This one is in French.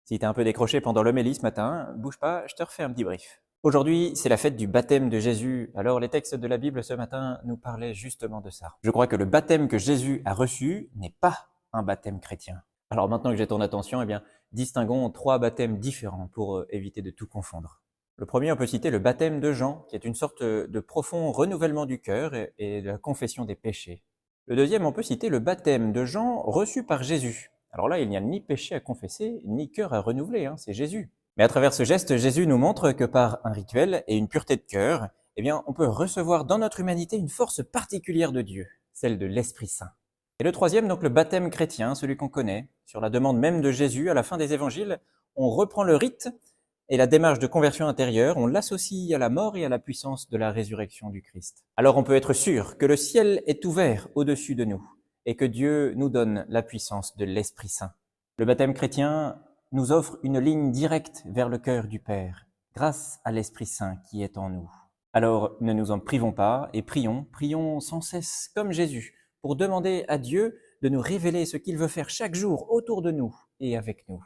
Si t'es un peu décroché pendant l'homélie ce matin, bouge pas, je te refais un petit brief. Aujourd'hui, c'est la fête du baptême de Jésus. Alors, les textes de la Bible ce matin nous parlaient justement de ça. Je crois que le baptême que Jésus a reçu n'est pas un baptême chrétien. Alors maintenant que j'ai ton attention, eh bien, distinguons 3 baptêmes différents pour éviter de tout confondre. Le premier, on peut citer le baptême de Jean, qui est une sorte de profond renouvellement du cœur et de la confession des péchés. Le deuxième, on peut citer le baptême de Jean reçu par Jésus. Alors là, il n'y a ni péché à confesser, ni cœur à renouveler, c'est Jésus. Mais à travers ce geste, Jésus nous montre que par un rituel et une pureté de cœur, eh bien, on peut recevoir dans notre humanité une force particulière de Dieu, celle de l'Esprit Saint. Et le troisième, donc le baptême chrétien, celui qu'on connaît, sur la demande même de Jésus à la fin des évangiles, on reprend le rite et la démarche de conversion intérieure, on l'associe à la mort et à la puissance de la résurrection du Christ. Alors on peut être sûr que le ciel est ouvert au-dessus de nous et que Dieu nous donne la puissance de l'Esprit Saint. Le baptême chrétien nous offre une ligne directe vers le cœur du Père, grâce à l'Esprit Saint qui est en nous. Alors ne nous en privons pas et prions sans cesse comme Jésus, pour demander à Dieu de nous révéler ce qu'il veut faire chaque jour autour de nous et avec nous.